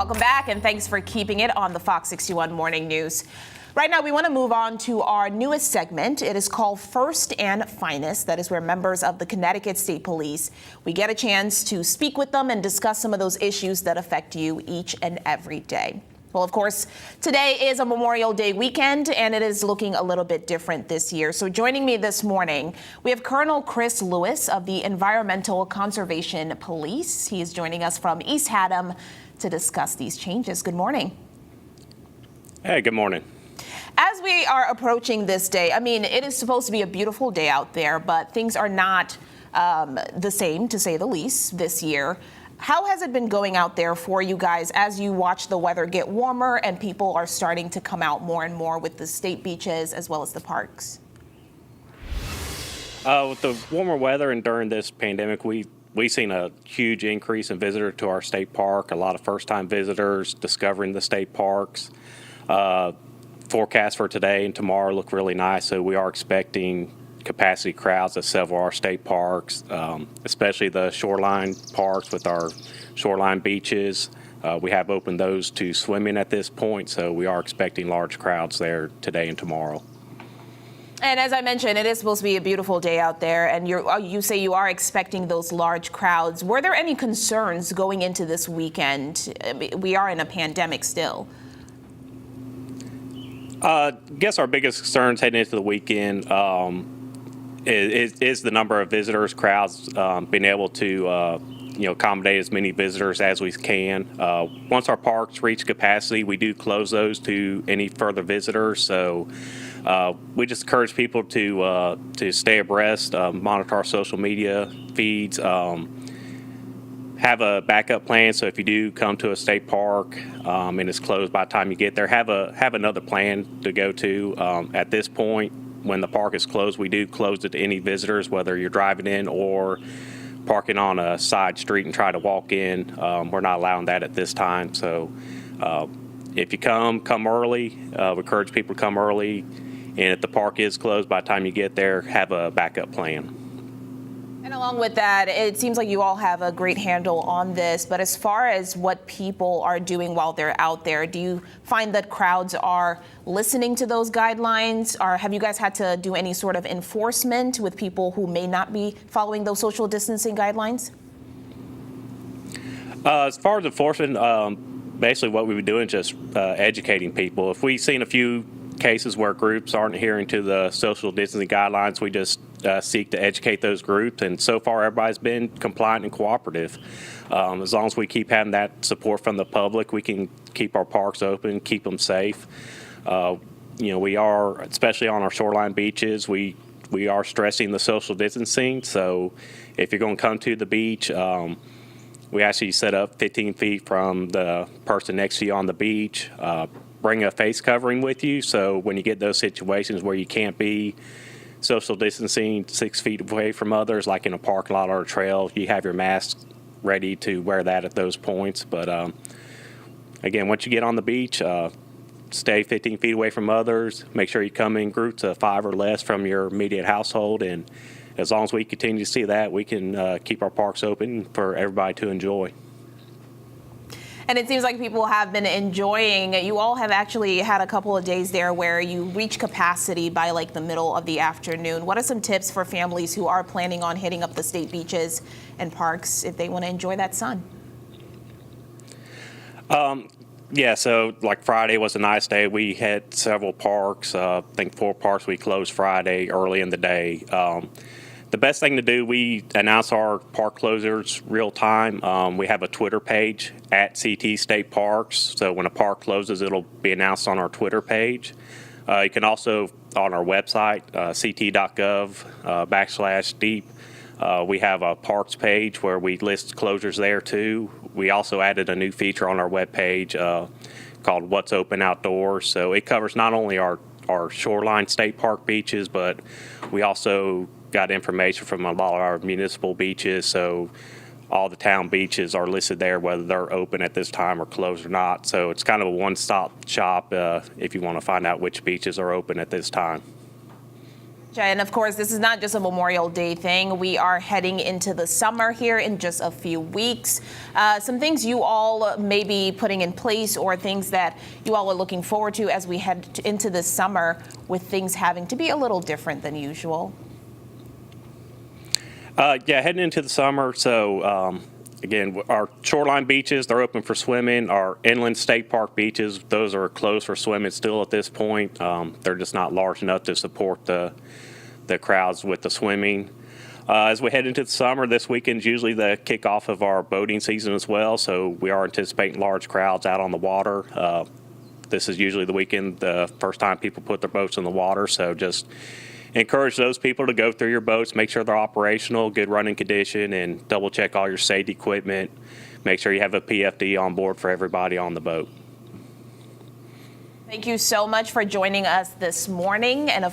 Welcome back, and thanks for keeping it on the Fox 61 Morning News. Right now, we want to move on to our newest segment. It is called First and Finest. That is where members of the Connecticut State Police, we get a chance to speak with them and discuss some of those issues that affect you each and every day. Well, of course, today is a Memorial Day weekend, and it is looking a little bit different this year. So joining me this morning, we have Colonel Chris Lewis of the Environmental Conservation Police. He is joining us from East Haddam to discuss these changes. Good morning. Hey, good morning. As we are approaching this day, I mean, it is supposed to be a beautiful day out there, but things are not the same, to say the least, this year. How has it been going out there for you guys as you watch the weather get warmer and people are starting to come out more and more with the state beaches as well as the parks? With the warmer weather and during this pandemic, we've seen a huge increase in visitors to our state park. A lot of first-time visitors discovering the state parks. Forecasts for today and tomorrow look really nice, so we are expecting capacity crowds at several of our state parks, especially the shoreline parks with our shoreline beaches. We have opened those to swimming at this point, so we are expecting large crowds there today and tomorrow. And as I mentioned, it is supposed to be a beautiful day out there, and you say you are expecting those large crowds. Were there any concerns going into this weekend? We are in a pandemic still. I guess our biggest concerns heading into the weekend is the number of visitors, crowds, being able to accommodate as many visitors as we can. Once our parks reach capacity, we do close those to any further visitors. So we just encourage people to stay abreast, monitor our social media feeds, have a backup plan. So if you do come to a state park and it's closed by the time you get there, have another plan to go to. At this point, when the park is closed, we do close it to any visitors, whether you're driving in or parking on a side street and try to walk in. We're not allowing that at this time. So if you come early. We encourage people to come early. And if the park is closed by the time you get there, have a backup plan. And along with that, it seems like you all have a great handle on this. But as far as what people are doing while they're out there, do you find that crowds are listening to those guidelines? Or have you guys had to do any sort of enforcement with people who may not be following those social distancing guidelines? As far as enforcement, basically what we've been doing is just educating people. If we've seen a few cases where groups aren't adhering to the social distancing guidelines, we just seek to educate those groups, and so far everybody's been compliant and cooperative. As long as we keep having that support from the public, we can keep our parks open, keep them safe. We are, especially on our shoreline beaches, we are stressing the social distancing. So if you're going to come to the beach, we ask you to set up 15 feet from the person next to you on the beach. Bring a face covering with you, so when you get those situations where you can't be social distancing 6 feet away from others, like in a parking lot or a trail, you have your mask ready to wear that at those points. But again, once you get on the beach, stay 15 feet away from others. Make sure you come in groups of 5 or less from your immediate household, and as long as we continue to see that, we can keep our parks open for everybody to enjoy. And it seems like people have been enjoying. You all have actually had a couple of days there where you reach capacity by like the middle of the afternoon. What are some tips for families who are planning on hitting up the state beaches and parks if they want to enjoy that sun? Yeah, so like Friday was a nice day. We had several parks. I think 4 parks we closed Friday early in the day. The best thing to do, we announce our park closures real time. We have a Twitter page at CT State Parks. So when a park closes, it'll be announced on our Twitter page. You can also, on our website, ct.gov/deep, we have a parks page where we list closures there too. We also added a new feature on our webpage called What's Open Outdoors. So it covers not only our shoreline state park beaches, but we also got information from a lot of our municipal beaches, so all the town beaches are listed there, whether they're open at this time or closed or not. So it's kind of a one-stop shop if you want to find out which beaches are open at this time. And of course, this is not just a Memorial Day thing. We are heading into the summer here in just a few weeks. Some things you all may be putting in place or things that you all are looking forward to as we head into this summer with things having to be a little different than usual. Yeah, heading into the summer. So again, our shoreline beaches, they're open for swimming. Our inland state park beaches, those are closed for swimming still at this point. They're just not large enough to support the crowds with the swimming. As we head into the summer, this weekend's usually the kickoff of our boating season as well. So we are anticipating large crowds out on the water. This is usually the weekend, the first time people put their boats in the water. So just encourage those people to go through your boats, make sure they're operational, good running condition, and double check all your safety equipment. Make sure you have a PFD on board for everybody on the boat. Thank you so much for joining us this morning. And of